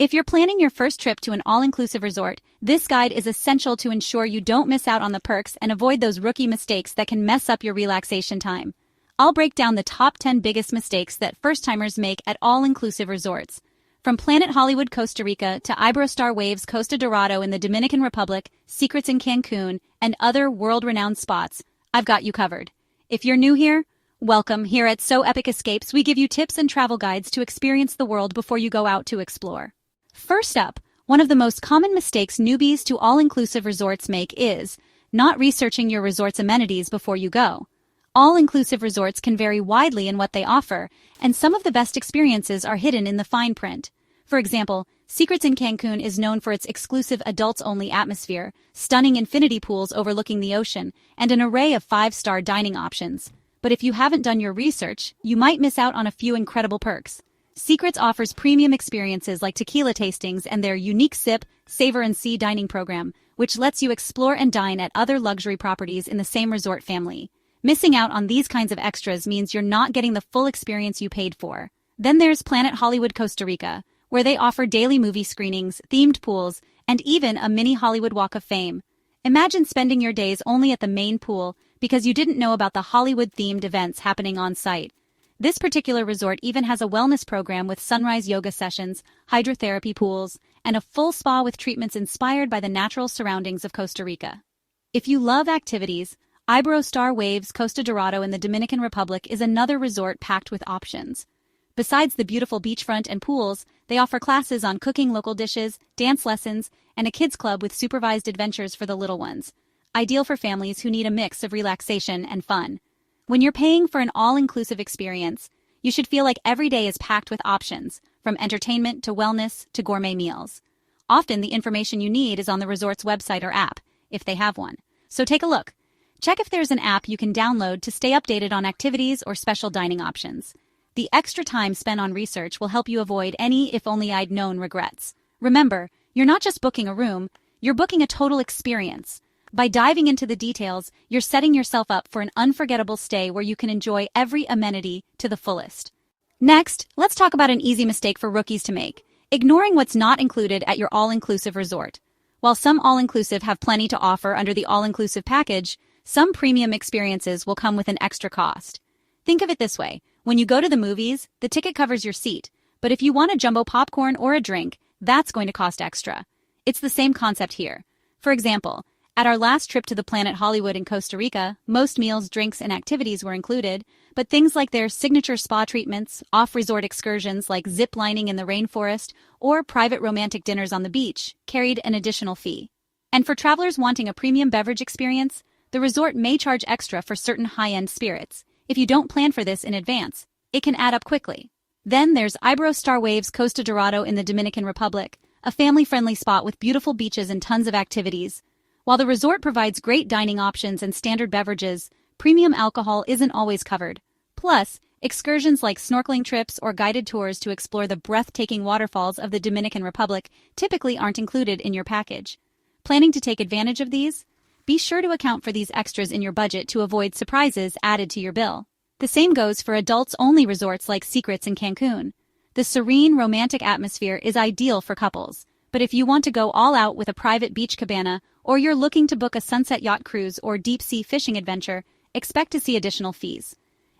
If you're planning your first trip to an all-inclusive resort, this guide is essential to ensure you don't miss out on the perks and avoid those rookie mistakes that can mess up your relaxation time. I'll break down the top 10 biggest mistakes that first-timers make at all-inclusive resorts. From Planet Hollywood, Costa Rica, to Iberostar Waves, Costa Dorado in the Dominican Republic, Secrets in Cancun, and other world-renowned spots, I've got you covered. If you're new here, welcome. Here at So Epic Escapes, we give you tips and travel guides to experience the world before you go out to explore. First up, one of the most common mistakes newbies to all-inclusive resorts make is not researching your resort's amenities before you go. All-inclusive resorts can vary widely in what they offer, and some of the best experiences are hidden in the fine print. For example, Secrets in Cancun is known for its exclusive adults-only atmosphere, stunning infinity pools overlooking the ocean, and an array of 5-star dining options. But if you haven't done your research, you might miss out on a few incredible perks. Secrets offers premium experiences like tequila tastings and their unique Sip, Savor and See dining program, which lets you explore and dine at other luxury properties in the same resort family. Missing out on these kinds of extras means you're not getting the full experience you paid for. Then there's Planet Hollywood, Costa Rica, where they offer daily movie screenings, themed pools, and even a mini Hollywood Walk of Fame. Imagine spending your days only at the main pool because you didn't know about the Hollywood-themed events happening on site. This particular resort even has a wellness program with sunrise yoga sessions, hydrotherapy pools, and a full spa with treatments inspired by the natural surroundings of Costa Rica. If you love activities, Iberostar Waves, Costa Dorado in the Dominican Republic is another resort packed with options. Besides the beautiful beachfront and pools, they offer classes on cooking local dishes, dance lessons, and a kids club with supervised adventures for the little ones. Ideal for families who need a mix of relaxation and fun. When you're paying for an all-inclusive experience, you should feel like every day is packed with options, from entertainment to wellness to gourmet meals. Often the information you need is on the resort's website or app, if they have one. So take a look. Check if there's an app you can download to stay updated on activities or special dining options. The extra time spent on research will help you avoid any if only I'd known regrets. Remember, you're not just booking a room, you're booking a total experience. By diving into the details, you're setting yourself up for an unforgettable stay where you can enjoy every amenity to the fullest. Next, let's talk about an easy mistake for rookies to make: ignoring what's not included at your all-inclusive resort. While some all-inclusive have plenty to offer under the all-inclusive package, some premium experiences will come with an extra cost. Think of it this way: when you go to the movies, the ticket covers your seat, but if you want a jumbo popcorn or a drink, that's going to cost extra. It's the same concept here. For example, at our last trip to the Planet Hollywood in Costa Rica, most meals, drinks, and activities were included, but things like their signature spa treatments, off-resort excursions like zip lining in the rainforest, or private romantic dinners on the beach carried an additional fee. And for travelers wanting a premium beverage experience, the resort may charge extra for certain high-end spirits. If you don't plan for this in advance, it can add up quickly. Then there's Iberostar Waves, Costa Dorado in the Dominican Republic, a family-friendly spot with beautiful beaches and tons of activities. While the resort provides great dining options and standard beverages, premium alcohol isn't always covered. Plus, excursions like snorkeling trips or guided tours to explore the breathtaking waterfalls of the Dominican Republic typically aren't included in your package. Planning to take advantage of these? Be sure to account for these extras in your budget to avoid surprises added to your bill. The same goes for adults-only resorts like Secrets in Cancun. The serene, romantic atmosphere is ideal for couples, but if you want to go all out with a private beach cabana, or you're looking to book a sunset yacht cruise or deep-sea fishing adventure, expect to see additional fees.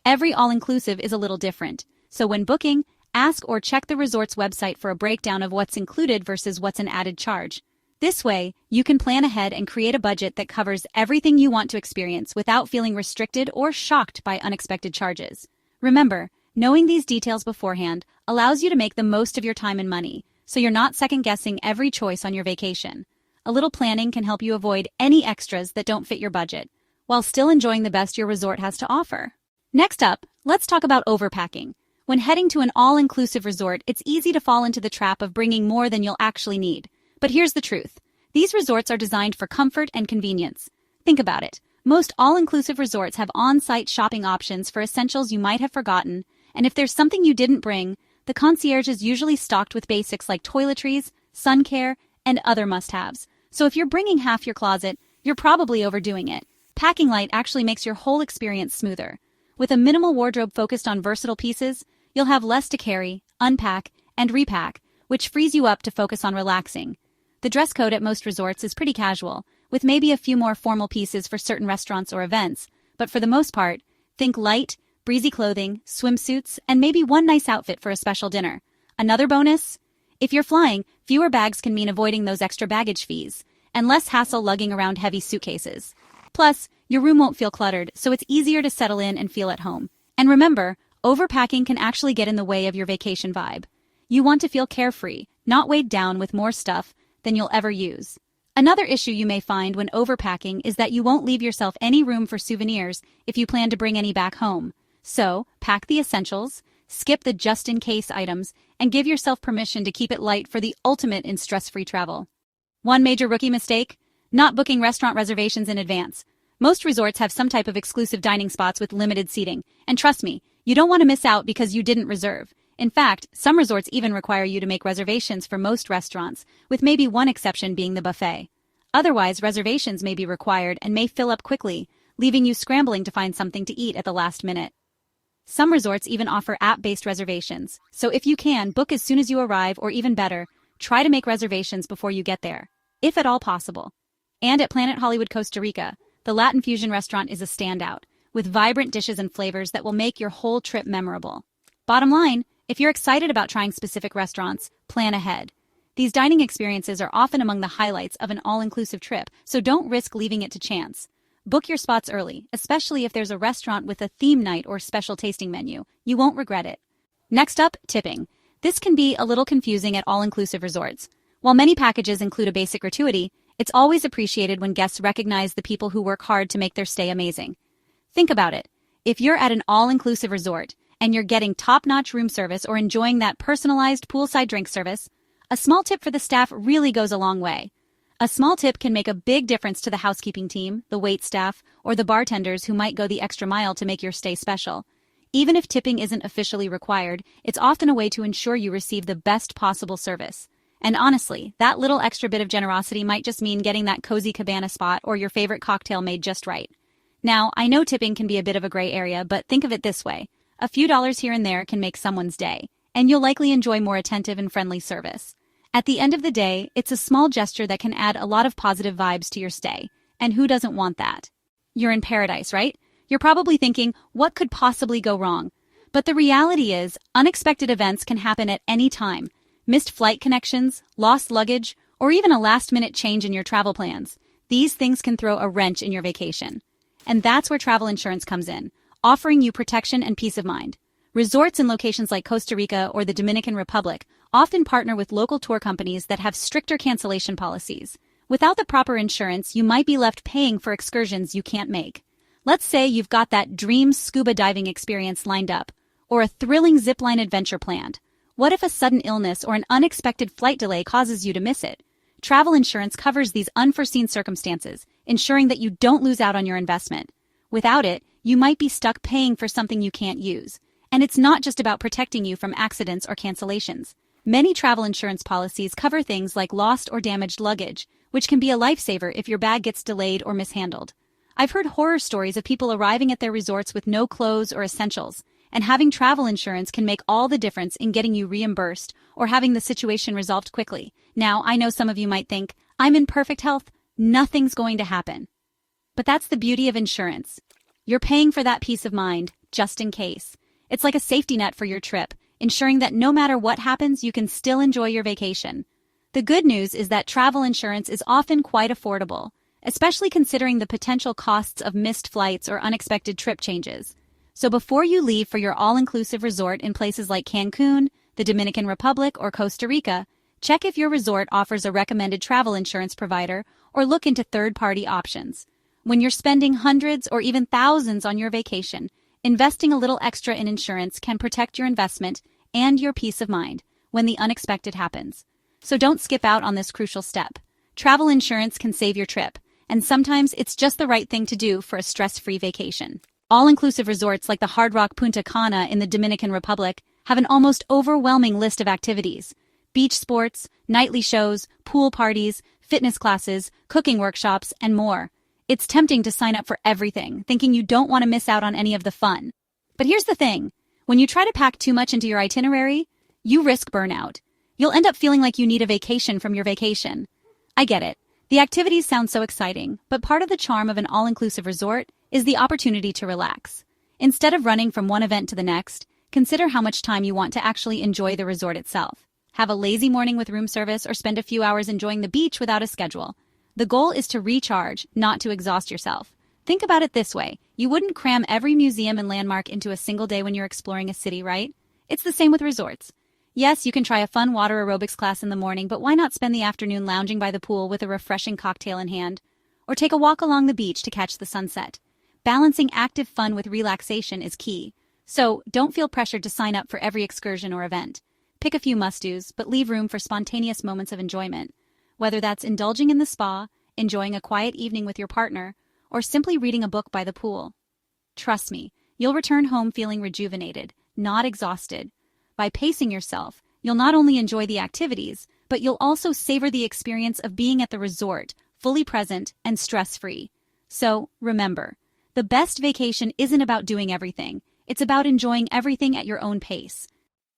Every all-inclusive is a little different, so when booking, ask or check the resort's website for a breakdown of what's included versus what's an added charge. This way, you can plan ahead and create a budget that covers everything you want to experience without feeling restricted or shocked by unexpected charges. Remember, knowing these details beforehand allows you to make the most of your time and money, so you're not second-guessing every choice on your vacation. A little planning can help you avoid any extras that don't fit your budget, while still enjoying the best your resort has to offer. Next up, let's talk about overpacking. When heading to an all-inclusive resort, it's easy to fall into the trap of bringing more than you'll actually need. But here's the truth. These resorts are designed for comfort and convenience. Think about it. Most all-inclusive resorts have on-site shopping options for essentials you might have forgotten, and if there's something you didn't bring, the concierge is usually stocked with basics like toiletries, sun care, and other must-haves. So if you're bringing half your closet, you're probably overdoing it. Packing light actually makes your whole experience smoother. With a minimal wardrobe focused on versatile pieces, you'll have less to carry, unpack, and repack, which frees you up to focus on relaxing. The dress code at most resorts is pretty casual, with maybe a few more formal pieces for certain restaurants or events, but for the most part, think light, breezy clothing, swimsuits, and maybe one nice outfit for a special dinner. Another bonus? If you're flying, fewer bags can mean avoiding those extra baggage fees, and less hassle lugging around heavy suitcases. Plus, your room won't feel cluttered, so it's easier to settle in and feel at home. And remember, overpacking can actually get in the way of your vacation vibe. You want to feel carefree, not weighed down with more stuff than you'll ever use. Another issue you may find when overpacking is that you won't leave yourself any room for souvenirs if you plan to bring any back home. So, pack the essentials, skip the just-in-case items, and give yourself permission to keep it light for the ultimate in stress-free travel. One major rookie mistake: not booking restaurant reservations in advance. Most resorts have some type of exclusive dining spots with limited seating, and trust me, you don't want to miss out because you didn't reserve. In fact, some resorts even require you to make reservations for most restaurants, with maybe one exception being the buffet. Otherwise, reservations may be required and may fill up quickly, leaving you scrambling to find something to eat at the last minute. Some resorts even offer app-based reservations, so if you can, book as soon as you arrive, or even better, try to make reservations before you get there, if at all possible. And at Planet Hollywood Costa Rica, the Latin fusion restaurant is a standout, with vibrant dishes and flavors that will make your whole trip memorable. Bottom line, if you're excited about trying specific restaurants, plan ahead. These dining experiences are often among the highlights of an all-inclusive trip, so don't risk leaving it to chance. Book your spots early, especially if there's a restaurant with a theme night or special tasting menu. You won't regret it. Next up, tipping. This can be a little confusing at all-inclusive resorts. While many packages include a basic gratuity, it's always appreciated when guests recognize the people who work hard to make their stay amazing. Think about it. If you're at an all-inclusive resort and you're getting top-notch room service or enjoying that personalized poolside drink service, a small tip for the staff really goes a long way. A small tip can make a big difference to the housekeeping team, the wait staff, or the bartenders who might go the extra mile to make your stay special. Even if tipping isn't officially required, it's often a way to ensure you receive the best possible service. And honestly, that little extra bit of generosity might just mean getting that cozy cabana spot or your favorite cocktail made just right. Now, I know tipping can be a bit of a gray area, but think of it this way. A few dollars here and there can make someone's day, and you'll likely enjoy more attentive and friendly service. At the end of the day, it's a small gesture that can add a lot of positive vibes to your stay, and who doesn't want that? You're in paradise, right? You're probably thinking, what could possibly go wrong? But the reality is, unexpected events can happen at any time. Missed flight connections, lost luggage, or even a last-minute change in your travel plans. These things can throw a wrench in your vacation. And that's where travel insurance comes in, offering you protection and peace of mind. Resorts in locations like Costa Rica or the Dominican Republic often partner with local tour companies that have stricter cancellation policies. Without the proper insurance, you might be left paying for excursions you can't make. Let's say you've got that dream scuba diving experience lined up, or a thrilling zipline adventure planned. What if a sudden illness or an unexpected flight delay causes you to miss it? Travel insurance covers these unforeseen circumstances, ensuring that you don't lose out on your investment. Without it, you might be stuck paying for something you can't use. And it's not just about protecting you from accidents or cancellations. Many travel insurance policies cover things like lost or damaged luggage, which can be a lifesaver if your bag gets delayed or mishandled. I've heard horror stories of people arriving at their resorts with no clothes or essentials, and having travel insurance can make all the difference in getting you reimbursed or having the situation resolved quickly. Now, I know some of you might think, I'm in perfect health, nothing's going to happen. But that's the beauty of insurance. You're paying for that peace of mind, just in case. It's like a safety net for your trip, ensuring that no matter what happens, you can still enjoy your vacation. The good news is that travel insurance is often quite affordable, especially considering the potential costs of missed flights or unexpected trip changes. So before you leave for your all-inclusive resort in places like Cancun, the Dominican Republic, or Costa Rica, check if your resort offers a recommended travel insurance provider or look into third-party options. When you're spending hundreds or even thousands on your vacation, investing a little extra in insurance can protect your investment and your peace of mind when the unexpected happens. So don't skip out on this crucial step. Travel insurance can save your trip, and sometimes it's just the right thing to do for a stress-free vacation. All-inclusive resorts like the Hard Rock Punta Cana in the Dominican Republic have an almost overwhelming list of activities. Beach sports, nightly shows, pool parties, fitness classes, cooking workshops, and more. It's tempting to sign up for everything, thinking you don't want to miss out on any of the fun. But here's the thing. When you try to pack too much into your itinerary, you risk burnout. You'll end up feeling like you need a vacation from your vacation. I get it. The activities sound so exciting, but part of the charm of an all-inclusive resort is the opportunity to relax. Instead of running from one event to the next, consider how much time you want to actually enjoy the resort itself. Have a lazy morning with room service or spend a few hours enjoying the beach without a schedule. The goal is to recharge, not to exhaust yourself. Think about it this way. You wouldn't cram every museum and landmark into a single day when you're exploring a city, right? It's the same with resorts. Yes, you can try a fun water aerobics class in the morning, but why not spend the afternoon lounging by the pool with a refreshing cocktail in hand? Or take a walk along the beach to catch the sunset. Balancing active fun with relaxation is key. So, don't feel pressured to sign up for every excursion or event. Pick a few must-dos, but leave room for spontaneous moments of enjoyment. Whether that's indulging in the spa, enjoying a quiet evening with your partner, or simply reading a book by the pool. Trust me, you'll return home feeling rejuvenated, not exhausted. By pacing yourself, you'll not only enjoy the activities, but you'll also savor the experience of being at the resort, fully present and stress-free. So, remember, the best vacation isn't about doing everything. It's about enjoying everything at your own pace.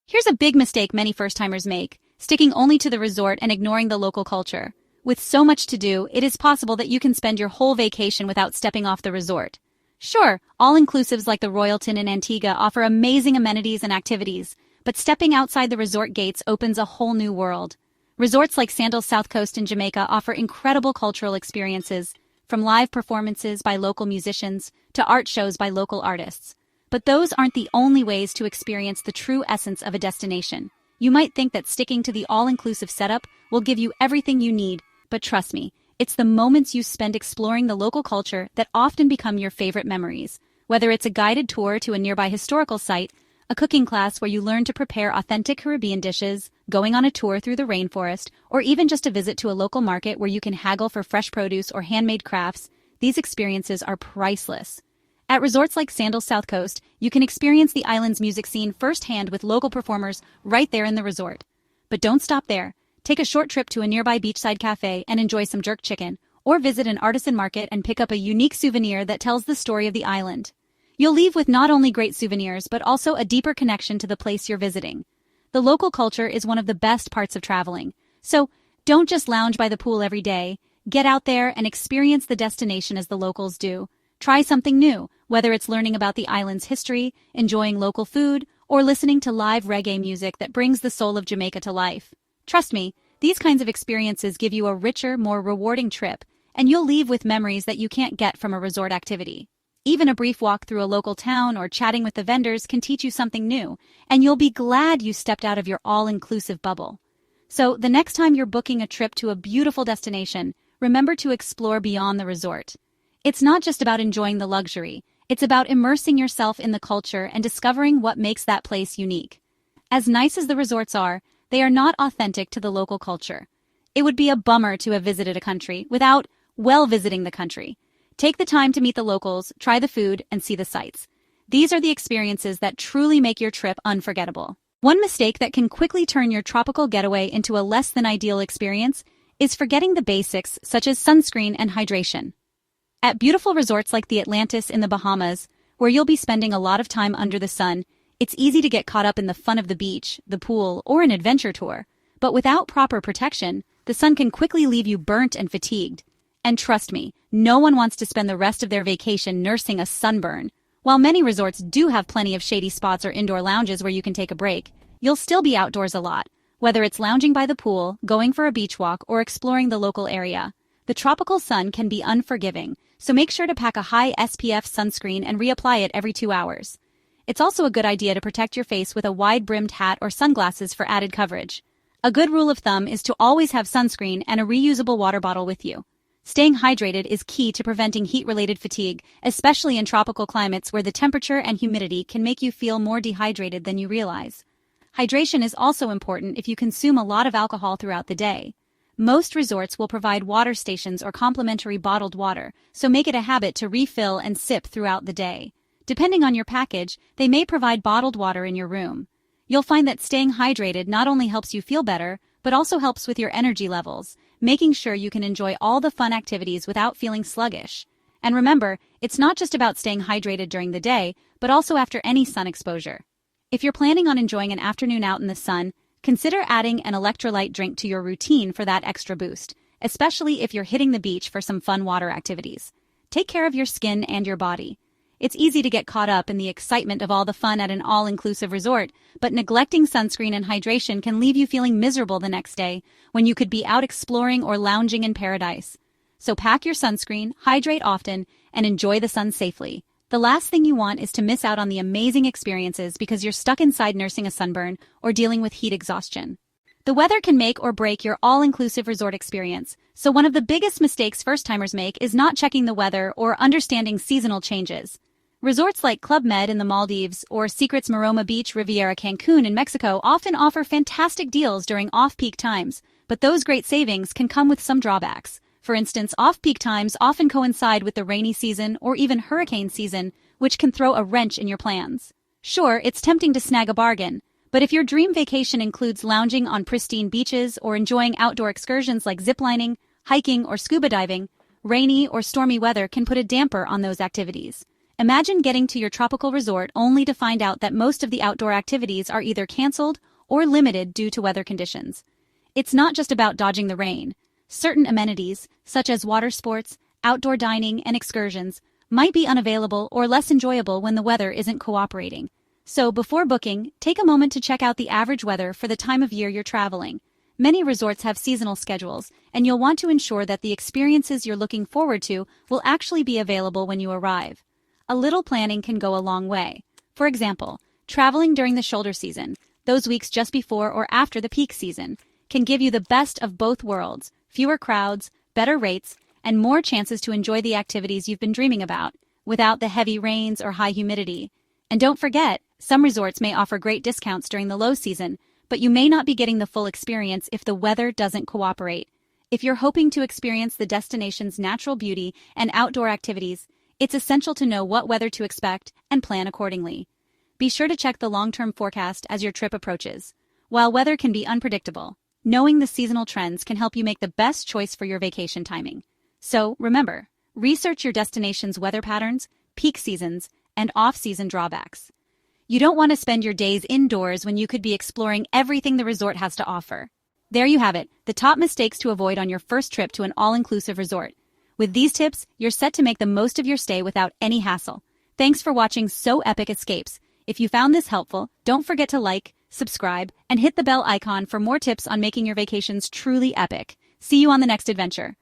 Here's a big mistake many first-timers make, sticking only to the resort and ignoring the local culture. With so much to do, it is possible that you can spend your whole vacation without stepping off the resort. Sure, all-inclusives like the Royalton in Antigua offer amazing amenities and activities, but stepping outside the resort gates opens a whole new world. Resorts like Sandals South Coast in Jamaica offer incredible cultural experiences, from live performances by local musicians to art shows by local artists. But those aren't the only ways to experience the true essence of a destination. You might think that sticking to the all-inclusive setup will give you everything you need, but trust me, it's the moments you spend exploring the local culture that often become your favorite memories. Whether it's a guided tour to a nearby historical site, a cooking class where you learn to prepare authentic Caribbean dishes, going on a tour through the rainforest, or even just a visit to a local market where you can haggle for fresh produce or handmade crafts, these experiences are priceless. At resorts like Sandals South Coast, you can experience the island's music scene firsthand with local performers right there in the resort. But don't stop there. Take a short trip to a nearby beachside cafe and enjoy some jerk chicken, or visit an artisan market and pick up a unique souvenir that tells the story of the island. You'll leave with not only great souvenirs, but also a deeper connection to the place you're visiting. The local culture is one of the best parts of traveling. So, don't just lounge by the pool every day. Get out there and experience the destination as the locals do. Try something new, whether it's learning about the island's history, enjoying local food, or listening to live reggae music that brings the soul of Jamaica to life. Trust me, these kinds of experiences give you a richer, more rewarding trip, and you'll leave with memories that you can't get from a resort activity. Even a brief walk through a local town or chatting with the vendors can teach you something new, and you'll be glad you stepped out of your all-inclusive bubble. So, the next time you're booking a trip to a beautiful destination, remember to explore beyond the resort. It's not just about enjoying the luxury, it's about immersing yourself in the culture and discovering what makes that place unique. As nice as the resorts are, they are not authentic to the local culture. It would be a bummer to have visited a country without, visiting the country. Take the time to meet the locals, try the food, and see the sights. These are the experiences that truly make your trip unforgettable. One mistake that can quickly turn your tropical getaway into a less than ideal experience is forgetting the basics such as sunscreen and hydration. At beautiful resorts like the Atlantis in the Bahamas, where you'll be spending a lot of time under the sun, it's easy to get caught up in the fun of the beach, the pool, or an adventure tour. But without proper protection, the sun can quickly leave you burnt and fatigued. And trust me, no one wants to spend the rest of their vacation nursing a sunburn. While many resorts do have plenty of shady spots or indoor lounges where you can take a break, you'll still be outdoors a lot, whether it's lounging by the pool, going for a beach walk, or exploring the local area. The tropical sun can be unforgiving, so make sure to pack a high SPF sunscreen and reapply it every 2 hours. It's also a good idea to protect your face with a wide-brimmed hat or sunglasses for added coverage. A good rule of thumb is to always have sunscreen and a reusable water bottle with you. Staying hydrated is key to preventing heat-related fatigue, especially in tropical climates where the temperature and humidity can make you feel more dehydrated than you realize. Hydration is also important if you consume a lot of alcohol throughout the day. Most resorts will provide water stations or complimentary bottled water, so make it a habit to refill and sip throughout the day. Depending on your package, they may provide bottled water in your room. You'll find that staying hydrated not only helps you feel better, but also helps with your energy levels, making sure you can enjoy all the fun activities without feeling sluggish. And remember, it's not just about staying hydrated during the day, but also after any sun exposure. If you're planning on enjoying an afternoon out in the sun, Consider adding an electrolyte drink to your routine for that extra boost, especially if you're hitting the beach for some fun water activities. Take care of your skin and your body. It's easy to get caught up in the excitement of all the fun at an all-inclusive resort, but neglecting sunscreen and hydration can leave you feeling miserable the next day when you could be out exploring or lounging in paradise. So pack your sunscreen, hydrate often, and enjoy the sun safely. The last thing you want is to miss out on the amazing experiences because you're stuck inside nursing a sunburn or dealing with heat exhaustion. The weather can make or break your all-inclusive resort experience, so one of the biggest mistakes first-timers make is not checking the weather or understanding seasonal changes. Resorts like Club Med in the Maldives or Secrets Maroma Beach Riviera Cancun in Mexico often offer fantastic deals during off-peak times, but those great savings can come with some drawbacks. For instance, off-peak times often coincide with the rainy season or even hurricane season, which can throw a wrench in your plans. Sure, it's tempting to snag a bargain, but if your dream vacation includes lounging on pristine beaches or enjoying outdoor excursions like ziplining, hiking, or scuba diving, rainy or stormy weather can put a damper on those activities. Imagine getting to your tropical resort only to find out that most of the outdoor activities are either canceled or limited due to weather conditions. It's not just about dodging the rain. Certain amenities, such as water sports, outdoor dining, and excursions, might be unavailable or less enjoyable when the weather isn't cooperating. So before booking, take a moment to check out the average weather for the time of year you're traveling. Many resorts have seasonal schedules, and you'll want to ensure that the experiences you're looking forward to will actually be available when you arrive. A little planning can go a long way. For example, traveling during the shoulder season, those weeks just before or after the peak season, can give you the best of both worlds, fewer crowds, better rates, and more chances to enjoy the activities you've been dreaming about, without the heavy rains or high humidity. And don't forget, some resorts may offer great discounts during the low season, but you may not be getting the full experience if the weather doesn't cooperate. If you're hoping to experience the destination's natural beauty and outdoor activities, it's essential to know what weather to expect and plan accordingly. Be sure to check the long-term forecast as your trip approaches. While weather can be unpredictable, knowing the seasonal trends can help you make the best choice for your vacation timing. So, remember, research your destination's weather patterns, peak seasons, and off-season drawbacks. You don't want to spend your days indoors when you could be exploring everything the resort has to offer. There you have it, the top mistakes to avoid on your first trip to an all-inclusive resort. With these tips, you're set to make the most of your stay without any hassle. Thanks for watching So Epic Escapes. If you found this helpful, don't forget to like, subscribe, and hit the bell icon for more tips on making your vacations truly epic. See you on the next adventure.